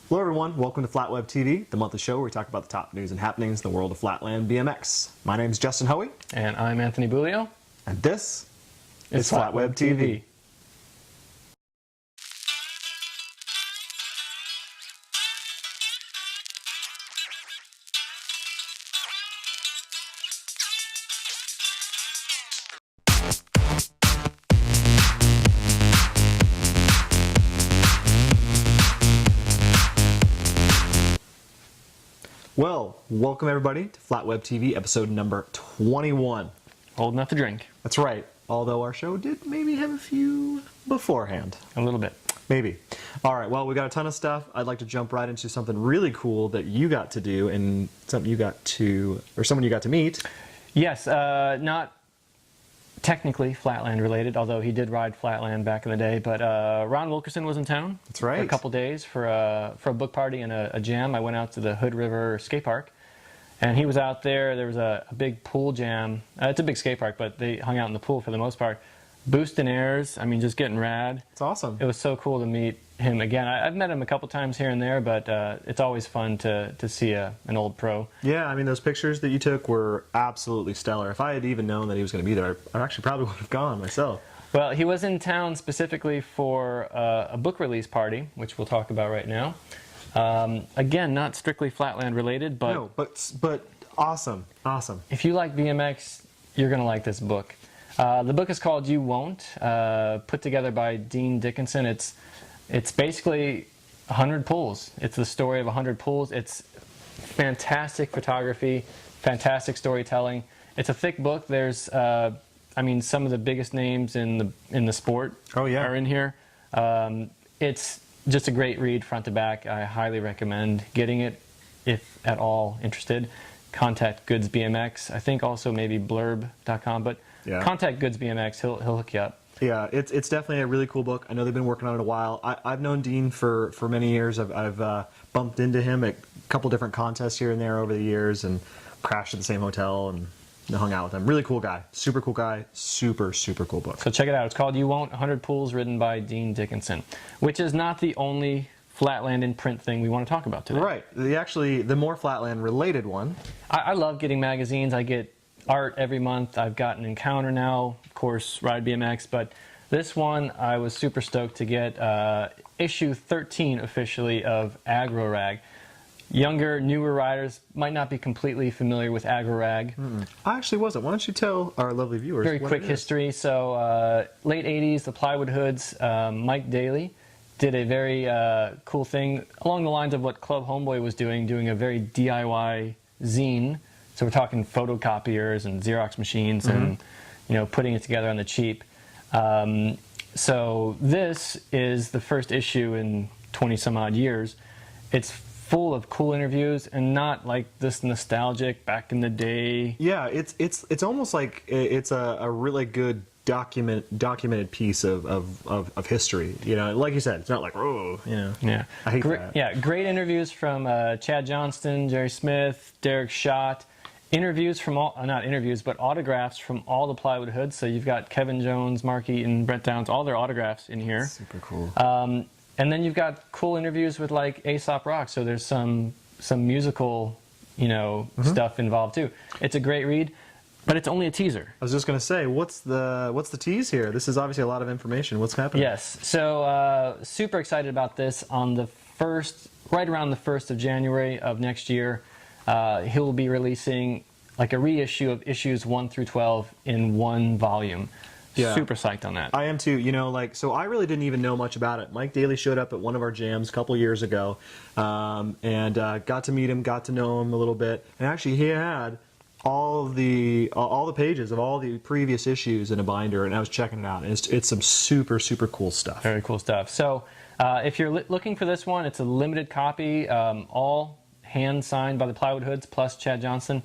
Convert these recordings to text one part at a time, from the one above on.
Hello everyone, welcome to FlatWebTV, the monthly show where we talk about the top news and happenings in the world of Flatland BMX. My name is Justin Hoey. And I'm Anthony Bulio. And this is FlatWebTV. Well, welcome everybody to FlatWebTV, episode number 21. Old enough to drink. That's right, although our show did maybe have a few beforehand. A little bit. Maybe. All right, well, we got a ton of stuff. I'd like to jump right into something really cool that you got to do and something you got to, or someone you got to meet. Yes, not technically Flatland related, although he did ride Flatland back in the day, but Ron Wilkerson was in town. That's right. For a couple days for a book party and a jam. I went out to the Hood River skate park, and he was out there. There was a big pool jam. It's a big skate park, but they hung out in the pool for the most part. Boosting airs, I mean, just getting rad. It's awesome. It was so cool to meet him again. I've met him a couple times here and there, but it's always fun to see an old pro. Yeah, I mean, those pictures that you took were absolutely stellar. If I had even known that he was going to be there, I actually probably would have gone myself. Well, he was in town specifically for a book release party, which we'll talk about right now. Again, not strictly Flatland related, but... No, but awesome, awesome. If you like BMX, you're going to like this book. The book is called You Won't, put together by Dean Dickinson. It's basically 100 pools. It's the story of 100 pools. It's fantastic photography, fantastic storytelling. It's a thick book. There's, I mean, some of the biggest names in the sport are in here. It's just a great read front to back. I highly recommend getting it if at all interested. Contact Goods BMX. I think also maybe blurb.com, but yeah. Contact Goods BMX. He'll hook you up. Yeah, it's definitely a really cool book. I know they've been working on it a while. I've known Dean for many years. I've bumped into him at a couple different contests here and there over the years, and crashed at the same hotel and hung out with him. Really cool guy, super cool book. So check it out. It's called You Won't, 100 Pools, written by Dean Dickinson, which is not the only Flatland in print thing we want to talk about today. Right. The more Flatland related one. I love getting magazines. I get art every month. I've got an Encounter now, of course, Ride BMX, but this one I was super stoked to get. Issue 13 officially of Aggro Rag. Younger, newer riders might not be completely familiar with Aggro Rag. I actually wasn't. Why don't you tell our lovely viewers? Very quick history. So late 80s, the Plywood Hoods, Mike Daly did a very cool thing along the lines of what Club Homeboy was doing a very DIY zine. So we're talking photocopiers and Xerox machines and, you know, putting it together on the cheap. So this is the first issue in 20 some odd years. It's full of cool interviews and not like this nostalgic back in the day. Yeah, it's almost like it's a really good documented piece of history. You know, like you said, it's not like, oh, you know. Yeah. I hate that. Yeah, great interviews from Chad Johnston, Jerry Smith, Derek Schott. Interviews from all, not interviews, but autographs from all the Plywood Hoods. So you've got Kevin Jones, Mark Eaton, Brent Downs, all their autographs in here. Super cool. And then you've got cool interviews with like Aesop Rock. So there's some musical, you know, stuff involved too. It's a great read, but it's only a teaser. I was just going to say, what's the tease here? This is obviously a lot of information. What's happening? Yes. So super excited about this. On the right around the 1st of January of next year. He'll be releasing like a reissue of issues 1 through 12 in one volume. Yeah. Super psyched on that. I am too. You know, like, so I really didn't even know much about it. Mike Daly showed up at one of our jams a couple years ago, and got to meet him, got to know him a little bit, and actually he had all the pages of all the previous issues in a binder, and I was checking it out. And it's some super cool stuff. Very cool stuff. So if you're looking for this one, it's a limited copy, all hand signed by the Plywood Hoods plus Chad Johnson.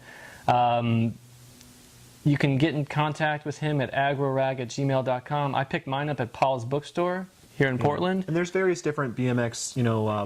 You can get in contact with him at agrorag@gmail.com. I picked mine up at Paul's Bookstore here in Portland. And there's various different BMX,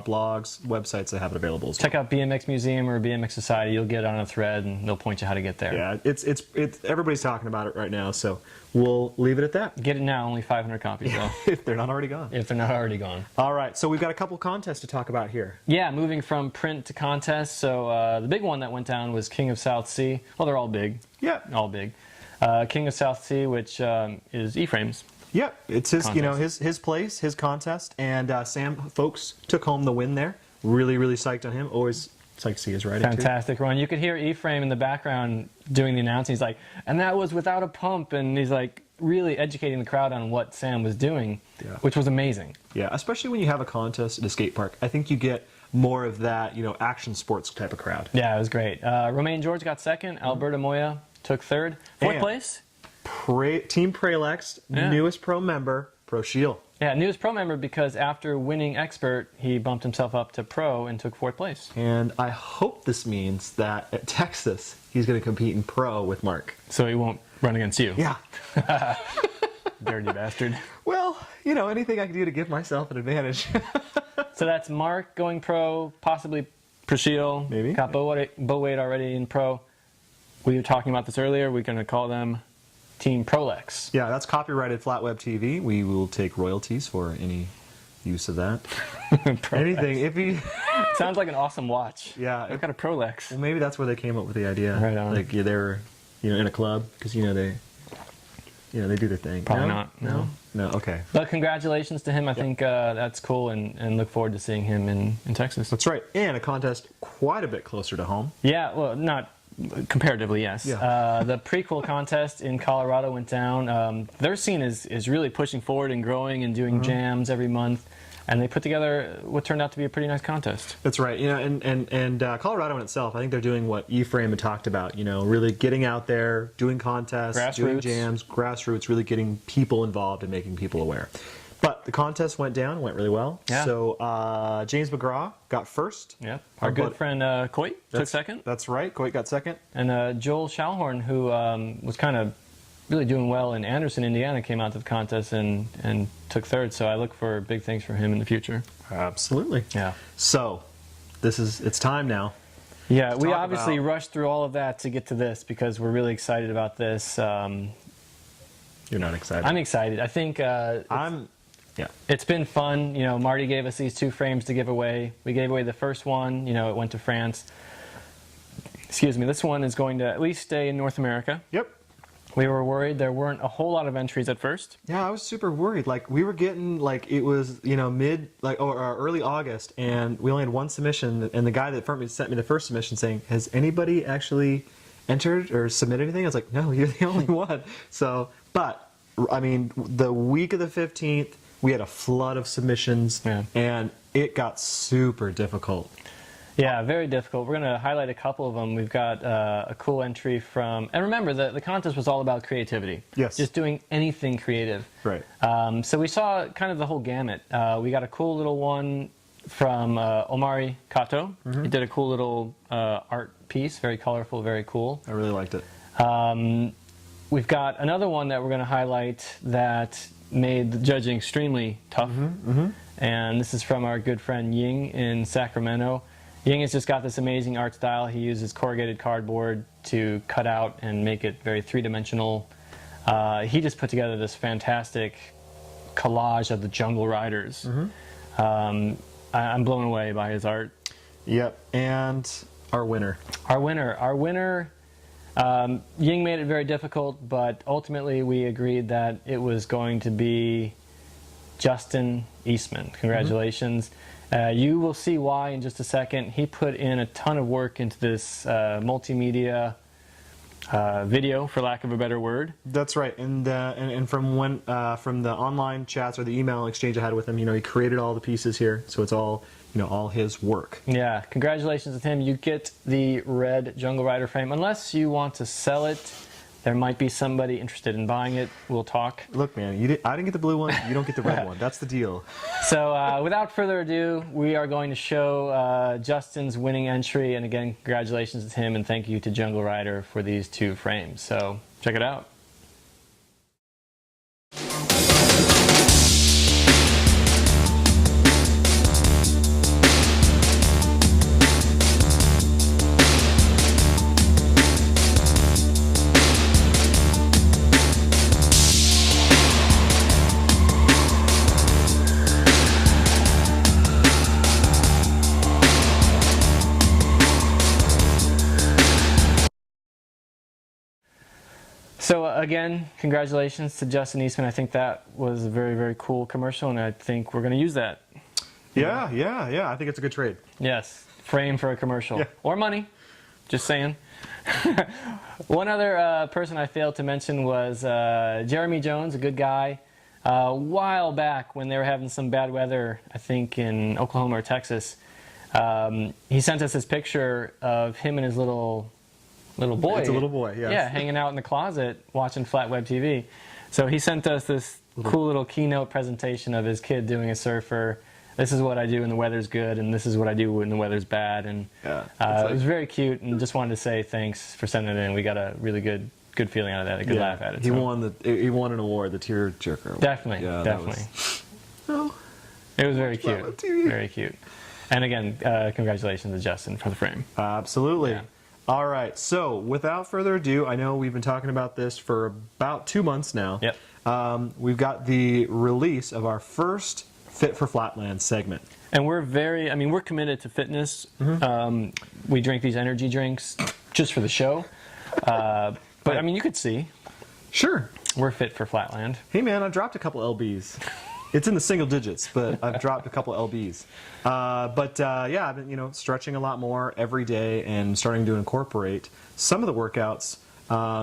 blogs, websites that have it available as well. Check out BMX Museum or BMX Society. You'll get on a thread, and they'll point you how to get there. Yeah, it's everybody's talking about it right now, so we'll leave it at that. Get it now, only 500 copies though. If they're not already gone. If they're not already gone. All right, so we've got a couple contests to talk about here. Yeah, moving from print to contest. So the big one that went down was King of South Sea. Well, they're all big. Yeah. All big. King of South Sea, which is E-frames. Yep, it's his, Contest. his place, his contest, and Sam Folks took home the win there. Really, really psyched on him. Always psyched to see his writing. Fantastic, Ron. You could hear Ephraim in the background doing the announcing. He's like, and that was without a pump, and he's like really educating the crowd on what Sam was doing, which was amazing. Yeah, especially when you have a contest at a skate park. I think you get more of that, action sports type of crowd. Yeah, it was great. Romain George got second. Alberto Moya took third. Fourth place. Team Pralex, newest pro member, Pro Shield. Yeah, newest pro member because after winning Expert, he bumped himself up to pro and took fourth place. And I hope this means that at Texas, he's going to compete in pro with Mark. So he won't run against you. Yeah. Dirty bastard. Well, anything I can do to give myself an advantage. So that's Mark going pro, possibly Prashil. Maybe. Got Bo Wade already in pro. We were talking about this earlier. We're going to call them Team Prolex. Yeah, that's copyrighted FlatWebTV. We will take royalties for any use of that. Anything. If you sounds like an awesome watch. Yeah. I've got a Prolex. Well, maybe that's where they came up with the idea. Right on. Like they were, in a club because they do their thing. Probably No? not. No. Okay. But congratulations to him. I think that's cool, and look forward to seeing him in Texas. That's right. And a contest quite a bit closer to home. Yeah. Well, not. Comparatively, yes. Yeah. The prequel contest in Colorado went down. Their scene is really pushing forward and growing and doing jams every month, and they put together what turned out to be a pretty nice contest. That's right. And Colorado in itself, I think they're doing what Ephraim had talked about. Really getting out there, doing contests, doing jams, grassroots, really getting people involved and making people aware. But the contest went really well. Yeah. So James McGraw got first. Yeah. Our good friend Coit took second. That's right. Coit got second. And Joel Schallhorn, who was kind of really doing well in Anderson, Indiana, came out to the contest and took third. So I look for big things for him in the future. Absolutely. Yeah. So it's time now. Yeah, we obviously rushed through all of that to get to this because we're really excited about this. You're not excited. I'm excited. I think it's been fun. Marty gave us these 2 frames to give away. We gave away the first one. It went to France. Excuse me. This one is going to at least stay in North America. Yep. We were worried there weren't a whole lot of entries at first. Yeah, I was super worried. Like we were getting it was early August, and we only had one submission. And the guy that sent me the first submission saying, "Has anybody actually entered or submitted anything?" I was like, "No, you're the only one." So, but I mean, the week of the 15th. We had a flood of submissions, and it got super difficult. Yeah, very difficult. We're going to highlight a couple of them. We've got a cool entry from... And remember, the contest was all about creativity. Yes. Just doing anything creative. Right. So we saw kind of the whole gamut. We got a cool little one from Omari Kato. He did a cool little art piece, very colorful, very cool. I really liked it. We've got another one that we're going to highlight that made the judging extremely tough. And this is from our good friend Ying in Sacramento. Ying has just got this amazing art style. He uses corrugated cardboard to cut out and make it very three-dimensional. He just put together this fantastic collage of the Jungle Riders. I'm blown away by his art. Yep, and our winner. Ying made it very difficult, but ultimately we agreed that it was going to be Justin Eastman. Congratulations. You will see why in just a second. He put in a ton of work into this multimedia video, for lack of a better word. That's right, and from the online chats or the email exchange I had with him, he created all the pieces here, so it's all all his work. Yeah, congratulations to him. You get the red Jungle Rider frame. Unless you want to sell it, there might be somebody interested in buying it. We'll talk. Look, man, I didn't get the blue one. You don't get the red one. That's the deal. So without further ado, we are going to show Justin's winning entry. And again, congratulations to him, and thank you to Jungle Rider for these 2 frames. So check it out. So again, congratulations to Justin Eastman. I think that was a very, very cool commercial, and I think we're going to use that. Yeah. I think it's a good trade. Yes, frame for a commercial. Yeah. Or money, just saying. One other person I failed to mention was Jeremy Jones, a good guy. A while back when they were having some bad weather, I think in Oklahoma or Texas, he sent us this picture of him and his little boy. It's a little boy, yes. Yeah, hanging out in the closet watching FlatWebTV. So he sent us this cool little keynote presentation of his kid doing a surfer. This is what I do when the weather's good, and this is what I do when the weather's bad. And it was very cute, and just wanted to say thanks for sending it in. We got a really good feeling out of that, a good laugh at it. He won an award, the Tear Jerker. Definitely, definitely. It was very cute, very cute. And again, congratulations to Justin for the frame. Absolutely. Yeah. All right, so without further ado, I know we've been talking about this for about 2 months now. Yep. We've got the release of our first Fit for Flatland segment. And we're committed to fitness. We drink these energy drinks just for the show. But I mean, you could see. Sure. We're fit for Flatland. Hey man, I dropped a couple LBs. It's in the single digits, but I've dropped a couple LBs. Yeah, I've been stretching a lot more every day and starting to incorporate some of the workouts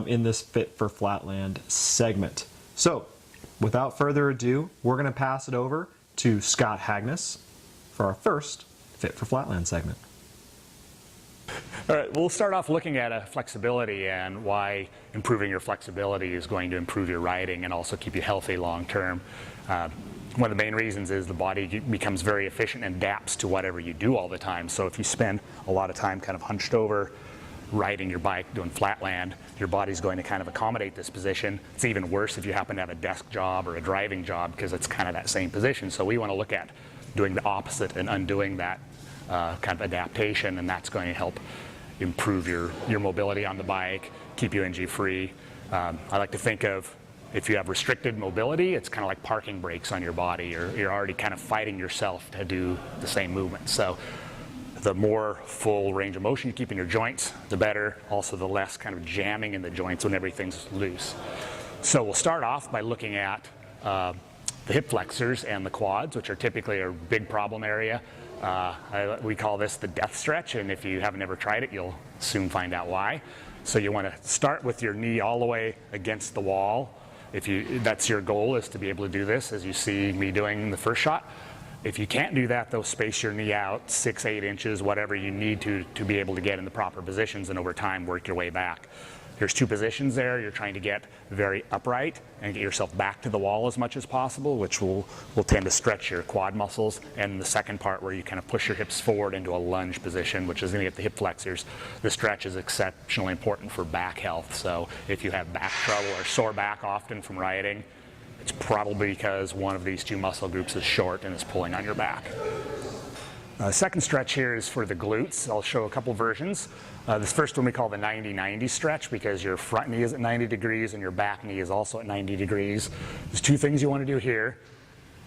in this Fit for Flatland segment. So, without further ado, we're going to pass it over to Scott Hagness for our first Fit for Flatland segment. All right, we'll start off looking at flexibility and why improving your flexibility is going to improve your riding and also keep you healthy long term. One of the main reasons is the body becomes very efficient and adapts to whatever you do all the time. So if you spend a lot of time kind of hunched over, riding your bike, doing flatland, your body's going to kind of accommodate this position. It's even worse if you happen to have a desk job or a driving job because it's kind of that same position. So we want to look at doing the opposite and undoing that kind of adaptation, and that's going to help improve your mobility on the bike, keep you injury free. I like to think of if you have restricted mobility, it's kind of like parking brakes on your body. You're already kind of fighting yourself to do the same movement. So the more full range of motion you keep in your joints, the better. Also the less kind of jamming in the joints when everything's loose. So we'll start off by looking at the hip flexors and the quads, which are typically a big problem area. We call this the death stretch, and if you haven't ever tried it, you'll soon find out why. So you want to start with your knee all the way against the wall. That's your goal, is to be able to do this, as you see me doing the first shot. If you can't do that, though, space your knee out 6-8 inches, whatever you need to be able to get in the proper positions, and over time work your way back. There's two positions there. You're trying to get very upright and get yourself back to the wall as much as possible, which will tend to stretch your quad muscles. And the second part, where you kind of push your hips forward into a lunge position, which is going to get the hip flexors. The stretch is exceptionally important for back health. So if you have back trouble or sore back often from riding, it's probably because one of these two muscle groups is short and is pulling on your back. Second stretch here is for the glutes. I'll show a couple versions. This first one we call the 90-90 stretch, because your front knee is at 90 degrees and your back knee is also at 90 degrees. There's two things you want to do here.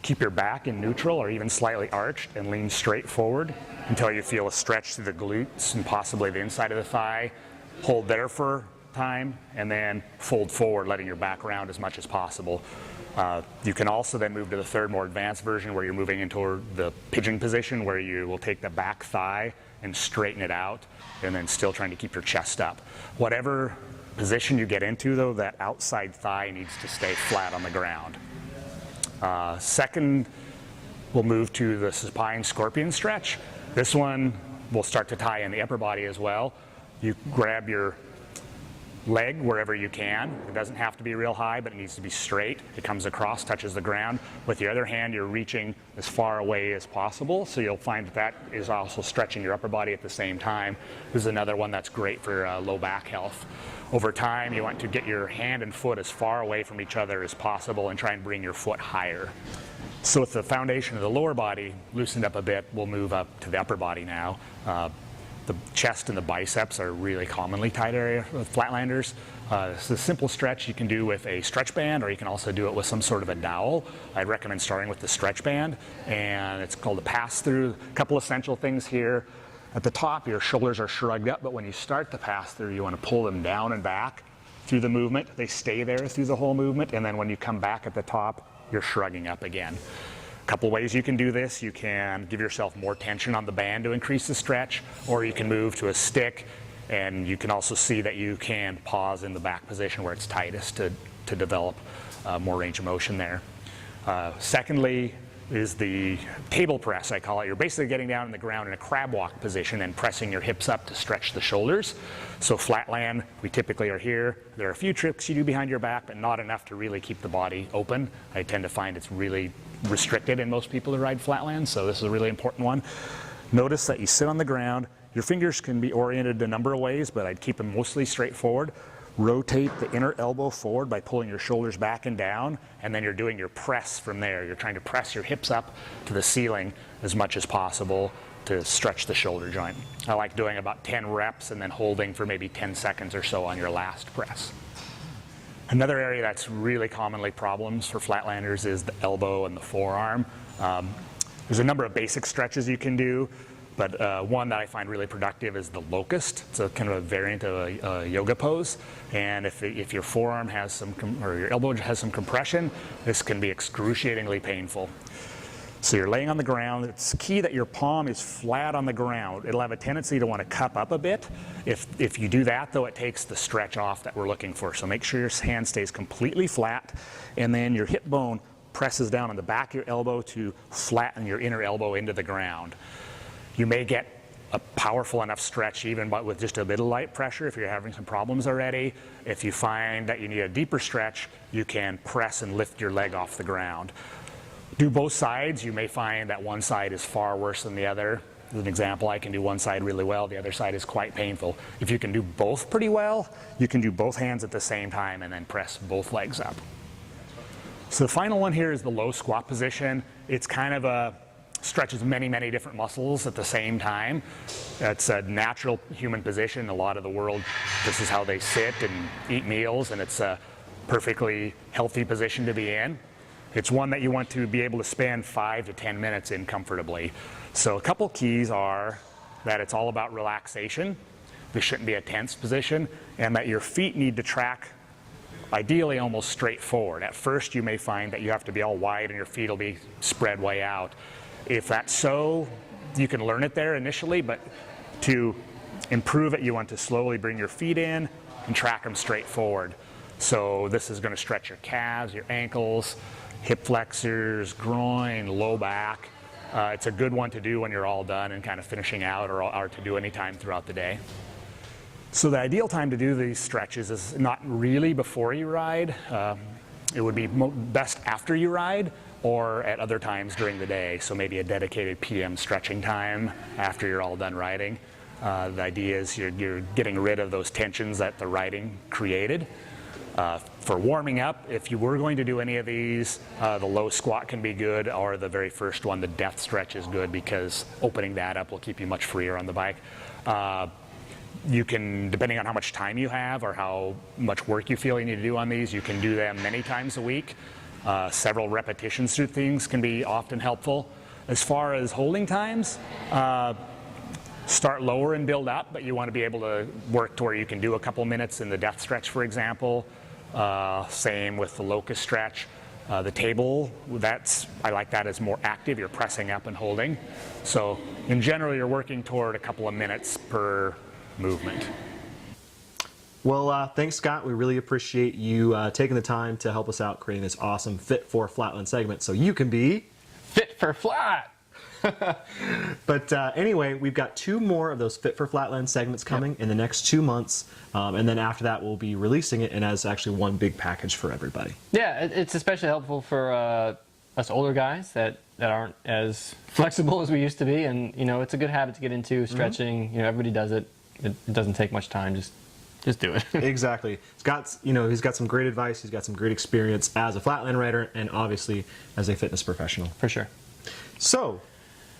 Keep your back in neutral or even slightly arched and lean straight forward until you feel a stretch through the glutes and possibly the inside of the thigh. Hold there for time and then fold forward, letting your back round as much as possible. You can also then move to the third, more advanced version, where you're moving into the pigeon position, where you will take the back thigh and straighten it out, and then still trying to keep your chest up. Whatever position you get into, though, that outside thigh needs to stay flat on the ground. Second, we'll move to the supine scorpion stretch. This one will start to tie in the upper body as well. You grab your leg wherever you can. It doesn't have to be real high, but it needs to be straight. It comes across, touches the ground. With your other hand, you're reaching as far away as possible, so you'll find that is also stretching your upper body at the same time. This is another one that's great for low back health. Over time, you want to get your hand and foot as far away from each other as possible and try and bring your foot higher. So with the foundation of the lower body loosened up a bit, we'll move up to the upper body now. The chest and the biceps are really commonly tight area with flatlanders. It's a simple stretch you can do with a stretch band, or you can also do it with some sort of a dowel. I'd recommend starting with the stretch band, and it's called a pass-through. A couple essential things here. At the top, your shoulders are shrugged up, but when you start the pass-through, you want to pull them down and back through the movement. They stay there through the whole movement, and then when you come back at the top, you're shrugging up again. A couple ways you can do this. You can give yourself more tension on the band to increase the stretch, or you can move to a stick, and you can also see that you can pause in the back position where it's tightest to develop more range of motion there. Secondly is the table press, I call it. You're basically getting down on the ground in a crab walk position and pressing your hips up to stretch the shoulders. So Flatland, we typically are here. There are a few tricks you do behind your back, but not enough to really keep the body open. I tend to find it's really restricted in most people who ride Flatland, so this is a really important one. Notice that you sit on the ground. Your fingers can be oriented a number of ways, but I'd keep them mostly straight forward. Rotate the inner elbow forward by pulling your shoulders back and down, and then you're doing your press from there. You're trying to press your hips up to the ceiling as much as possible to stretch the shoulder joint. I like doing about 10 reps and then holding for maybe 10 seconds or so on your last press. Another area that's really commonly problems for Flatlanders is the elbow and the forearm. There's a number of basic stretches you can do, but one that I find really productive is the locust. It's a kind of a variant of a yoga pose. And if your forearm has some, or your elbow has some compression, this can be excruciatingly painful. So you're laying on the ground. It's key that your palm is flat on the ground. It'll have a tendency to want to cup up a bit. If you do that, though, it takes the stretch off that we're looking for. So make sure your hand stays completely flat, and then your hip bone presses down on the back of your elbow to flatten your inner elbow into the ground. You may get a powerful enough stretch even but with just a bit of light pressure if you're having some problems already. If you find that you need a deeper stretch, you can press and lift your leg off the ground. Do both sides. You may find that one side is far worse than the other. As an example, I can do one side really well, the other side is quite painful. If you can do both pretty well, you can do both hands at the same time and then press both legs up. So the final one here is the low squat position. It's kind of stretches many, many different muscles at the same time. It's a natural human position. A lot of the world, this is how they sit and eat meals, and it's a perfectly healthy position to be in. It's one that you want to be able to spend 5 to 10 minutes in comfortably. So a couple keys are that it's all about relaxation. This shouldn't be a tense position, and that your feet need to track ideally almost straight forward. At first you may find that you have to be all wide and your feet will be spread way out. If that's so, you can learn it there initially, but to improve it, you want to slowly bring your feet in and track them straight forward. So this is going to stretch your calves, your ankles, hip flexors, groin, low back. It's a good one to do when you're all done and kind of finishing out, or to do any time throughout the day. So the ideal time to do these stretches is not really before you ride. It would be best after you ride, or at other times during the day. So maybe a dedicated PM stretching time after you're all done riding. The idea is you're getting rid of those tensions that the riding created. For warming up, if you were going to do any of these, the low squat can be good, or the very first one, the death stretch, is good because opening that up will keep you much freer on the bike. You can, depending on how much time you have or how much work you feel you need to do on these, you can do them many times a week. Several repetitions through things can be often helpful. As far as holding times, start lower and build up, but you want to be able to work to where you can do a couple minutes in the death stretch, for example. Same with the locust stretch. The table, I like that as more active. You're pressing up and holding. So in general, you're working toward a couple of minutes per movement. Well, thanks, Scott. We really appreciate you taking the time to help us out creating this awesome Fit for Flatland segment so you can be Fit for Flat! But anyway, we've got 2 more of those Fit for Flatland segments coming in the next 2 months. And then after that, we'll be releasing it, and as actually one big package for everybody. Yeah, it's especially helpful for us older guys that aren't as flexible as we used to be. And, you know, it's a good habit to get into, stretching. You know, everybody does it. It doesn't take much time. Just do it. Exactly. Scott's, he's got some great advice. He's got some great experience as a Flatland rider and obviously as a fitness professional. For sure. So,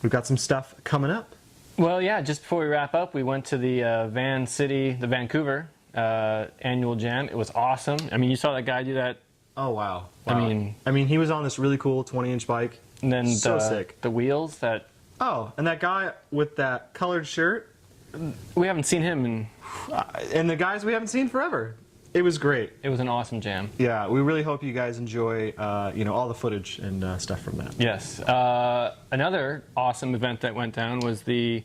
we've got some stuff coming up. Well, yeah, just before we wrap up, we went to the Vancouver annual jam. It was awesome. I mean, you saw that guy do that. Oh, wow. I mean, he was on this really cool 20-inch bike. And then so sick. The wheels that... Oh, and that guy with that colored shirt. We haven't seen him in... And the guys we haven't seen forever. It was great. It was an awesome jam. Yeah, we really hope you guys enjoy, all the footage and stuff from that. Yes. Another awesome event that went down was the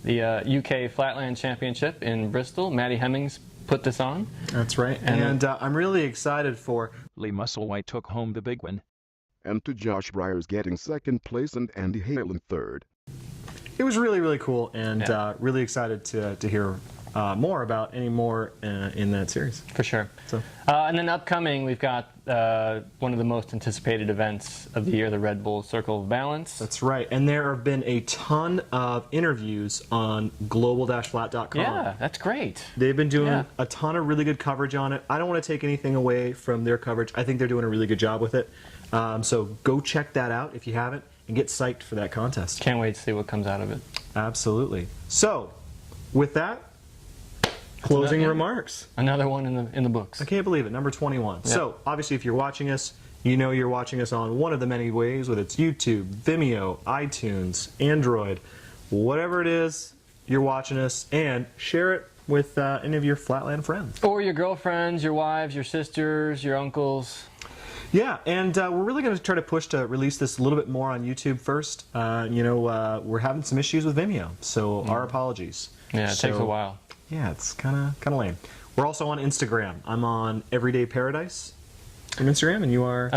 UK Flatland Championship in Bristol. Maddie Hemmings put this on. That's right. And I'm really excited for... Lee Musselwhite took home the big win. And to Josh Bryars getting second place and Andy Hale in third. It was really, really cool, and really excited to hear more about any more in that series. For sure. So. And then upcoming, we've got one of the most anticipated events of the year, the Red Bull Circle of Balance. That's right. And there have been a ton of interviews on global-flat.com. Yeah, that's great. They've been doing a ton of really good coverage on it. I don't want to take anything away from their coverage. I think they're doing a really good job with it. So go check that out if you haven't, and get psyched for that contest. Can't wait to see what comes out of it. Absolutely. So, with that, closing remarks. Another one in the books. I can't believe it, number 21. Yep. So, obviously, if you're watching us, you know you're watching us on one of the many ways, whether it's YouTube, Vimeo, iTunes, Android, whatever it is, you're watching us, and share it with any of your Flatland friends. Or your girlfriends, your wives, your sisters, your uncles. Yeah, and we're really going to try to push to release this a little bit more on YouTube first. We're having some issues with Vimeo, so our apologies. Yeah, it takes a while. Yeah, it's kind of lame. We're also on Instagram. I'm on Everyday Paradise on Instagram, and you are?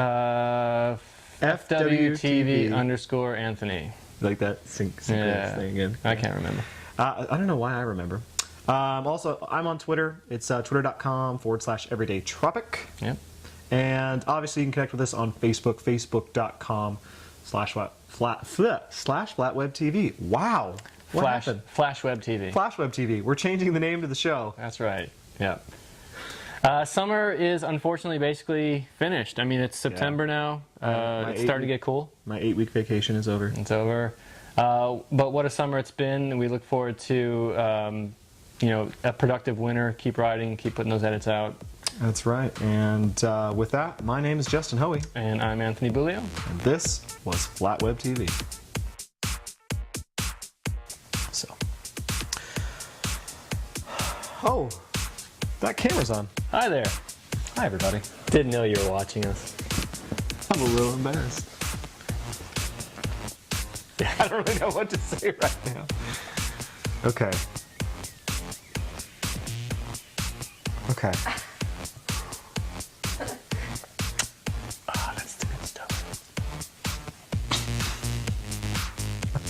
FWTV_Anthony. You like that synchronous thing again? I can't remember. I don't know why I remember. Also, I'm on Twitter. It's twitter.com/everydaytropic. Yep. And obviously, you can connect with us on Facebook, facebook.com/FlatWebTV. Wow. What happened? FlashWebTV. FlashWebTV. We're changing the name to the show. That's right. Yeah. Summer is unfortunately basically finished. I mean, it's September now. It's starting to get cool. My 8-week vacation is over. It's over. But what a summer it's been. We look forward to, a productive winter. Keep writing, keep putting those edits out. That's right. And with that, my name is Justin Hoey. And I'm Anthony Bulio. And this was FlatWeb TV. So. Oh, that camera's on. Hi there. Hi, everybody. Didn't know you were watching us. I'm a little embarrassed. Yeah, I don't really know what to say right now. Okay. Okay. That's the good stuff.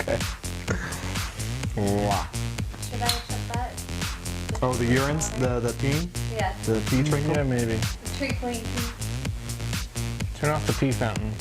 Okay. Wow. Should I shut that? Oh, the urines? The peeing? Yeah. The pee trickle? Yeah, maybe. Trickling. Turn off the pee fountain.